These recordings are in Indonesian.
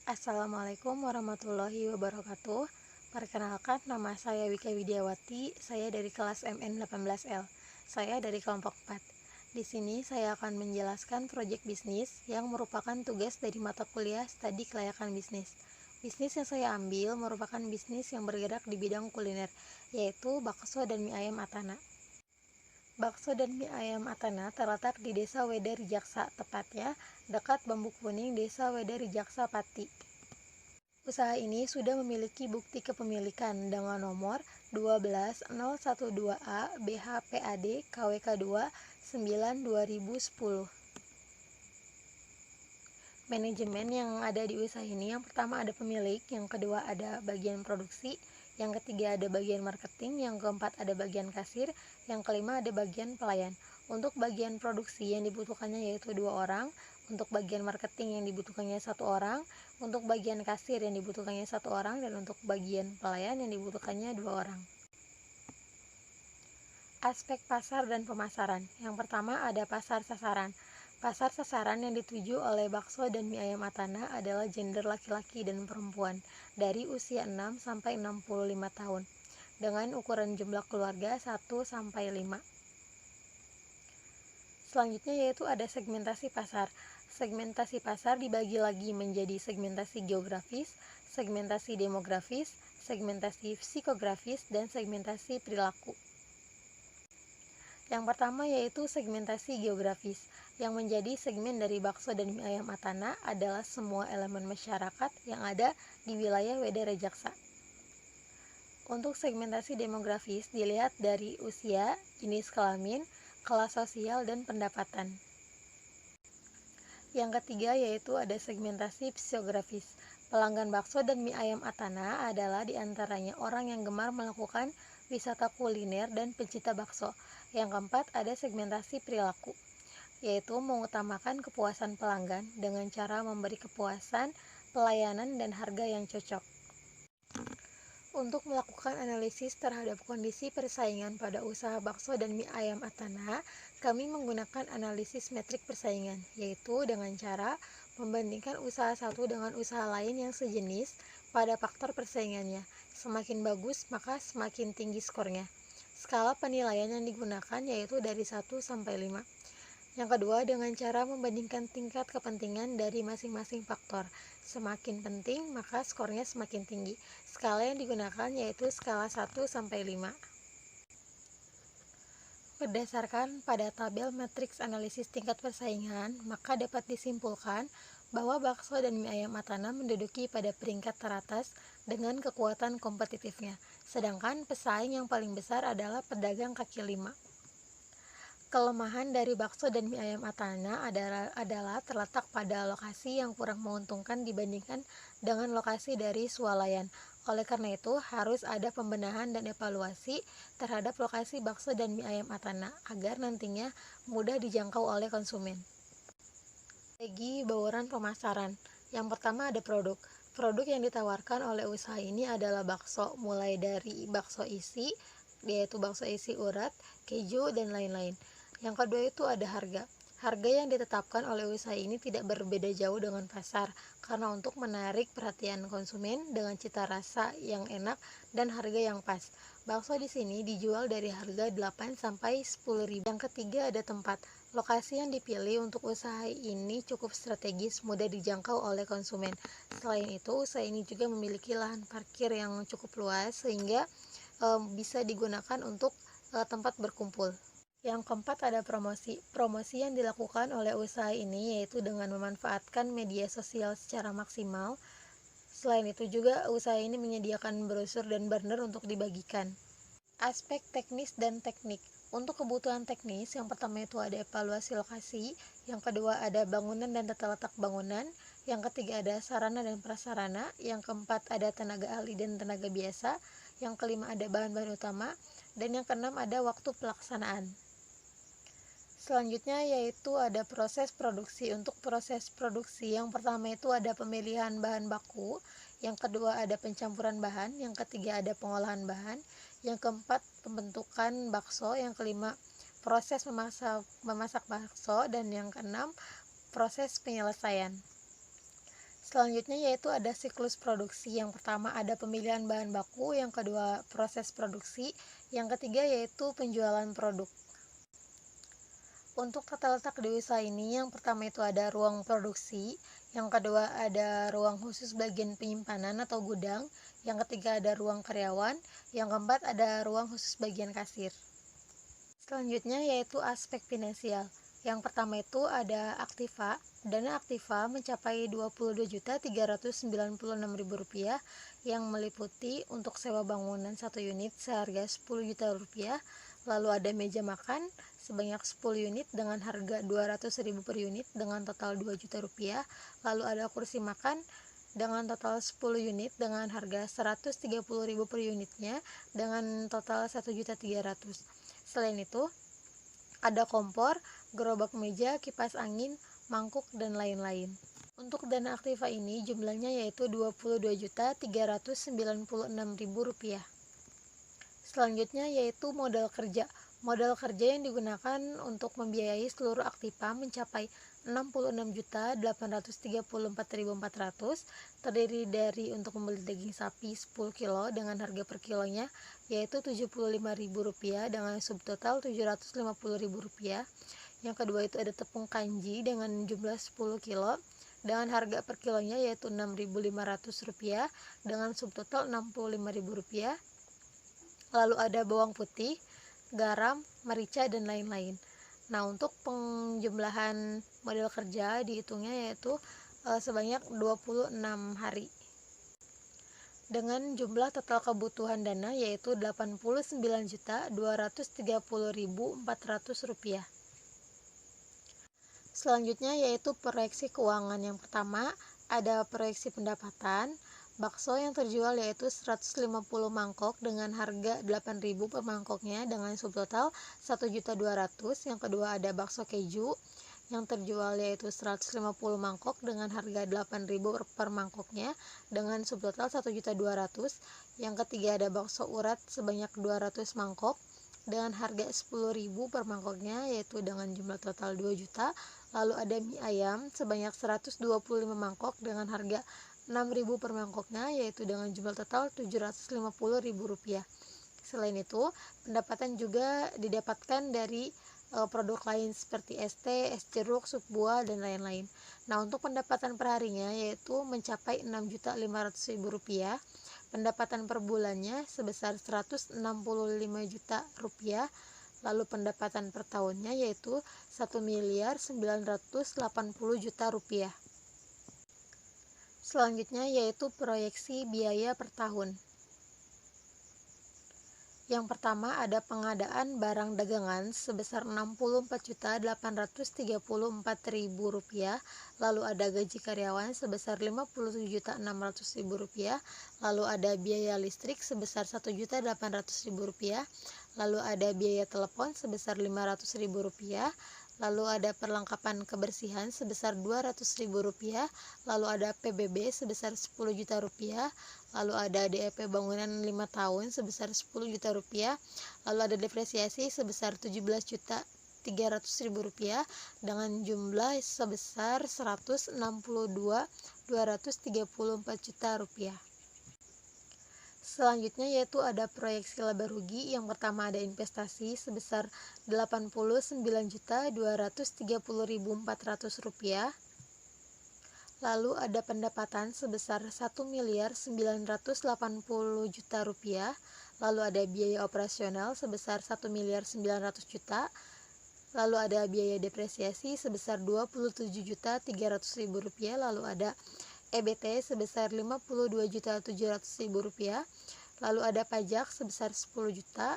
Assalamualaikum warahmatullahi wabarakatuh. Perkenalkan, nama saya Wika Widiawati. Saya dari kelas MN 18L. Saya dari kelompok 4. Di sini saya akan menjelaskan proyek bisnis yang merupakan tugas dari mata kuliah Studi Kelayakan Bisnis. Bisnis yang saya ambil merupakan bisnis yang bergerak di bidang kuliner, yaitu bakso dan mie ayam Atana. Bakso dan mie ayam Atana terletak di Desa Wedari Jaksa, tepatnya dekat Bambu Kuning, Desa Wedari Jaksa, Pati. Usaha ini sudah memiliki bukti kepemilikan dengan nomor 12012A BHPAD KWK2 9/2010. Manajemen yang ada di usaha ini, yang pertama ada pemilik, yang kedua ada bagian produksi, yang ketiga ada bagian marketing, yang keempat ada bagian kasir, yang kelima ada bagian pelayan. Untuk bagian produksi yang dibutuhkannya yaitu 2 orang, untuk bagian marketing yang dibutuhkannya 1 orang, untuk bagian kasir yang dibutuhkannya 1 orang, dan untuk bagian pelayan yang dibutuhkannya 2 orang. Aspek pasar dan pemasaran. Yang pertama ada pasar sasaran. Pasar sasaran yang dituju oleh bakso dan mie ayam Atana adalah gender laki-laki dan perempuan dari usia 6 sampai 65 tahun dengan ukuran jumlah keluarga 1 sampai 5. Selanjutnya yaitu ada segmentasi pasar. Segmentasi pasar dibagi lagi menjadi segmentasi geografis, segmentasi demografis, segmentasi psikografis, dan segmentasi perilaku. Yang pertama yaitu segmentasi geografis. Yang menjadi segmen dari bakso dan mie ayam Atana adalah semua elemen masyarakat yang ada di wilayah Wedari Jaksa. Untuk segmentasi demografis dilihat dari usia, jenis kelamin, kelas sosial, dan pendapatan. Yang ketiga yaitu ada segmentasi psikografis. Pelanggan bakso dan mie ayam Atana adalah diantaranya orang yang gemar melakukan wisata kuliner dan pencinta bakso. Yang keempat ada segmentasi perilaku, yaitu mengutamakan kepuasan pelanggan dengan cara memberi kepuasan, pelayanan, dan harga yang cocok. Untuk melakukan analisis terhadap kondisi persaingan pada usaha bakso dan mie ayam Atana, kami menggunakan analisis metrik persaingan, yaitu dengan cara membandingkan usaha satu dengan usaha lain yang sejenis pada faktor persaingannya. Semakin bagus, maka semakin tinggi skornya. Skala penilaian yang digunakan yaitu dari 1 sampai 5. Yang kedua, dengan cara membandingkan tingkat kepentingan dari masing-masing faktor. Semakin penting, maka skornya semakin tinggi. Skala yang digunakan yaitu skala 1 sampai 5. Berdasarkan pada tabel matriks analisis tingkat persaingan, maka dapat disimpulkan bahwa bakso dan mie ayam Atana menduduki pada peringkat teratas dengan kekuatan kompetitifnya, sedangkan pesaing yang paling besar adalah pedagang kaki lima. Kelemahan dari bakso dan mie ayam Atana adalah terletak pada lokasi yang kurang menguntungkan dibandingkan dengan lokasi dari swalayan. Oleh karena itu, harus ada pembenahan dan evaluasi terhadap lokasi bakso dan mie ayam Atana agar nantinya mudah dijangkau oleh konsumen. Strategi bauran pemasaran. Yang pertama ada produk. Produk yang ditawarkan oleh usaha ini adalah bakso, mulai dari bakso isi, yaitu bakso isi urat, keju, dan lain-lain. Yang kedua itu ada harga. Harga yang ditetapkan oleh usaha ini tidak berbeda jauh dengan pasar, karena untuk menarik perhatian konsumen dengan cita rasa yang enak dan harga yang pas. Bakso di sini dijual dari harga 8 sampai 10.000. Yang ketiga ada tempat. Lokasi yang dipilih untuk usaha ini cukup strategis, mudah dijangkau oleh konsumen. Selain itu, usaha ini juga memiliki lahan parkir yang cukup luas sehingga bisa digunakan untuk tempat berkumpul. Yang keempat ada promosi. Promosi yang dilakukan oleh usaha ini yaitu dengan memanfaatkan media sosial secara maksimal. Selain itu juga usaha ini menyediakan brosur dan banner untuk dibagikan. Aspek teknis dan teknik. Untuk kebutuhan teknis, yang pertama itu ada evaluasi lokasi, yang kedua ada bangunan dan tata letak bangunan, yang ketiga ada sarana dan prasarana, yang keempat ada tenaga ahli dan tenaga biasa, yang kelima ada bahan-bahan utama, dan yang keenam ada waktu pelaksanaan. Selanjutnya yaitu ada proses produksi. Untuk proses produksi, yang pertama itu ada pemilihan bahan baku, yang kedua ada pencampuran bahan, yang ketiga ada pengolahan bahan, yang keempat pembentukan bakso, yang kelima proses memasak bakso, dan yang keenam proses penyelesaian. Selanjutnya yaitu ada siklus produksi. Yang pertama ada pemilihan bahan baku, yang kedua proses produksi, yang ketiga yaitu penjualan produk. Untuk tata letak di usaha ini, yang pertama itu ada ruang produksi, yang kedua ada ruang khusus bagian penyimpanan atau gudang, yang ketiga ada ruang karyawan, yang keempat ada ruang khusus bagian kasir. Selanjutnya yaitu aspek finansial. Yang pertama itu ada aktiva. Dana aktiva mencapai Rp22.396.000 yang meliputi untuk sewa bangunan 1 unit seharga Rp10 juta, lalu ada meja makan sebanyak 10 unit dengan harga Rp200.000 per unit dengan total Rp2 juta, lalu ada kursi makan dengan total 10 unit dengan harga Rp130.000 per unitnya dengan total Rp1.300.000. Selain itu, ada kompor, gerobak meja, kipas angin, mangkuk, dan lain-lain. Untuk dana aktiva ini jumlahnya yaitu Rp22.396.000. Selanjutnya yaitu modal kerja. Modal kerja yang digunakan untuk membiayai seluruh aktiva mencapai Rp66.834.400, terdiri dari untuk membeli daging sapi 10 kilo dengan harga per kilonya yaitu Rp75.000 dengan subtotal Rp750.000. Yang kedua itu ada tepung kanji dengan jumlah 10 kilo dengan harga per kilonya yaitu Rp6.500 dengan subtotal Rp65.000. Lalu ada bawang putih, garam, merica, dan lain-lain. Nah, untuk penjumlahan modal kerja dihitungnya yaitu sebanyak 26 hari. Dengan jumlah total kebutuhan dana yaitu Rp89.230.400. Selanjutnya yaitu proyeksi keuangan. Yang pertama ada proyeksi pendapatan. Bakso yang terjual yaitu 150 mangkok dengan harga Rp8.000 per mangkoknya dengan subtotal Rp1.200.000. Yang kedua ada bakso keju yang terjual yaitu 150 mangkok dengan harga Rp8.000 per mangkoknya dengan subtotal Rp1.200.000. Yang ketiga ada bakso urat sebanyak 200 mangkok dengan harga Rp10.000 per mangkoknya yaitu dengan jumlah total Rp2 juta. Lalu ada mie ayam sebanyak 125 mangkok dengan harga Rp6.000 per mangkoknya yaitu dengan jumlah total Rp750.000. Selain itu, pendapatan juga didapatkan dari produk lain seperti es teh, es jeruk, sup buah, dan lain-lain. Nah, untuk pendapatan perharinya yaitu mencapai Rp6.500.000, pendapatan per bulannya sebesar Rp165 juta, lalu pendapatan per tahunnya yaitu Rp1.980.000.000. Selanjutnya yaitu proyeksi biaya per tahun. Yang pertama ada pengadaan barang dagangan sebesar Rp64.834.000, lalu ada gaji karyawan sebesar Rp57.600.000, lalu ada biaya listrik sebesar Rp1.800.000, lalu ada biaya telepon sebesar Rp500.000, lalu ada perlengkapan kebersihan sebesar Rp200.000, lalu ada PBB sebesar Rp10 juta, lalu ada DEP bangunan 5 tahun sebesar Rp10 juta, lalu ada depresiasi sebesar Rp17.300.000 dengan jumlah sebesar Rp162.234 juta. Selanjutnya yaitu ada proyeksi laba rugi. Yang pertama ada investasi sebesar Rp82.230.400, lalu ada pendapatan sebesar Rp1.980.000.000, lalu ada biaya operasional sebesar Rp1.900.000.000, lalu ada biaya depresiasi sebesar Rp27.300.000, lalu ada EBT sebesar Rp52.700.000, lalu ada pajak sebesar Rp10 juta,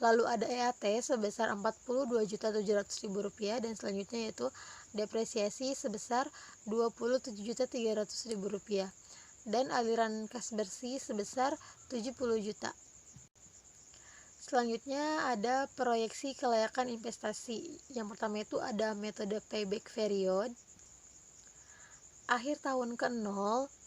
lalu ada EAT sebesar Rp42.700.000, dan selanjutnya yaitu depresiasi sebesar Rp27.300.000, dan aliran kas bersih sebesar Rp70 juta. Selanjutnya ada proyeksi kelayakan investasi. Yang pertama itu ada metode payback period. Akhir tahun ke-0,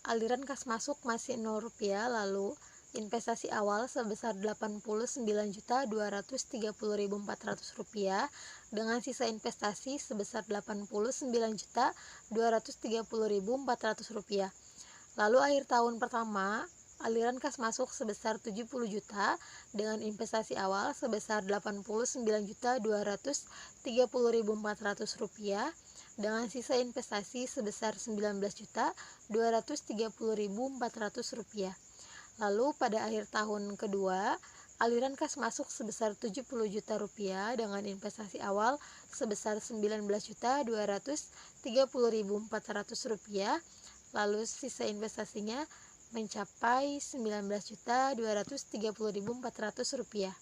aliran kas masuk masih Rp0, lalu investasi awal sebesar Rp89.230.400 dengan sisa investasi sebesar Rp89.230.400. Lalu akhir tahun pertama, aliran kas masuk sebesar 70 juta dengan investasi awal sebesar Rp89.230.400 dengan sisa investasi sebesar Rp19.230.400. Lalu pada akhir tahun kedua, aliran kas masuk sebesar 70 juta rupiah dengan investasi awal sebesar Rp19.230.400, lalu sisa investasinya mencapai Rp19.230.400.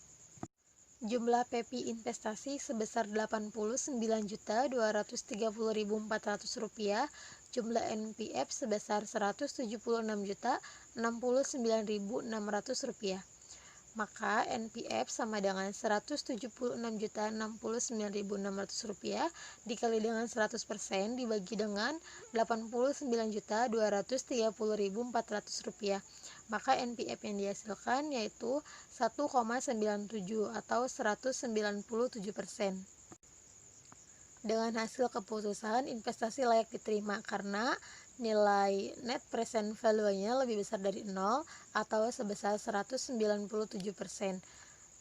Jumlah PEPI investasi sebesar Rp89.230.400, jumlah NPF sebesar Rp176.069.600. Maka NPF sama dengan Rp176.069.600 dikali dengan 100% dibagi dengan Rp89.230.400. Maka NPF yang dihasilkan yaitu 1,97 atau 197%. Dengan hasil keputusan, investasi layak diterima karena nilai net present value-nya lebih besar dari 0 atau sebesar 197%.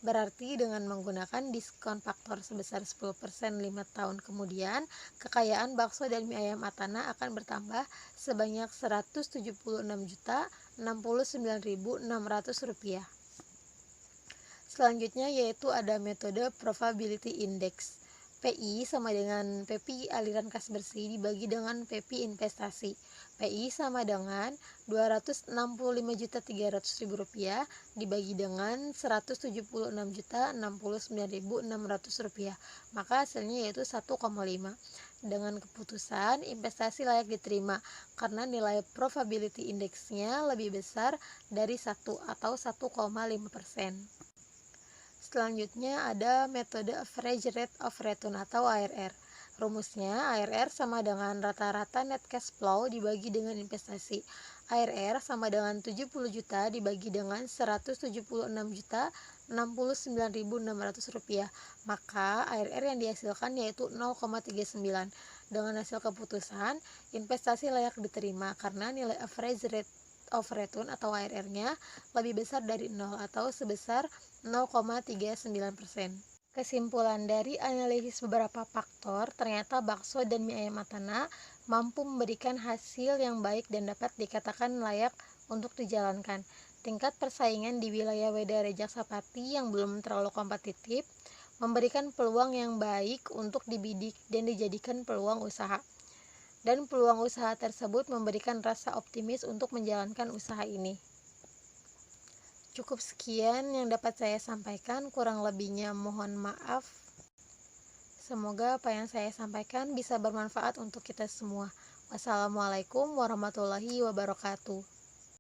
Berarti dengan menggunakan diskon faktor sebesar 10% 5 tahun kemudian, kekayaan bakso dan mie ayam Atana akan bertambah sebanyak Rp176.069.600. Selanjutnya yaitu ada metode probability index. PI sama dengan PPI aliran kas bersih dibagi dengan PPI investasi. PI sama dengan Rp265.300.000 dibagi dengan Rp176.069.600. Maka hasilnya yaitu 1,5. Dengan keputusan, investasi layak diterima karena nilai probability index-nya lebih besar dari 1 atau 1,5%. Selanjutnya ada metode average rate of return atau ARR. Rumusnya ARR sama dengan rata-rata net cash flow dibagi dengan investasi. ARR sama dengan 70 juta dibagi dengan 176.069.600. Maka ARR yang dihasilkan yaitu 0,39. Dengan hasil keputusan, investasi layak diterima karena nilai average rate of return atau ARR-nya lebih besar dari 0 atau sebesar 0,39%. Kesimpulan dari analisis beberapa faktor, ternyata bakso dan mie ayam Atana mampu memberikan hasil yang baik dan dapat dikatakan layak untuk dijalankan. Tingkat persaingan di wilayah Wedare Jaksapati yang belum terlalu kompetitif memberikan peluang yang baik untuk dibidik dan dijadikan peluang usaha. Dan peluang usaha tersebut memberikan rasa optimis untuk menjalankan usaha ini. Cukup sekian yang dapat saya sampaikan, kurang lebihnya mohon maaf. Semoga apa yang saya sampaikan bisa bermanfaat untuk kita semua. Wassalamualaikum warahmatullahi wabarakatuh.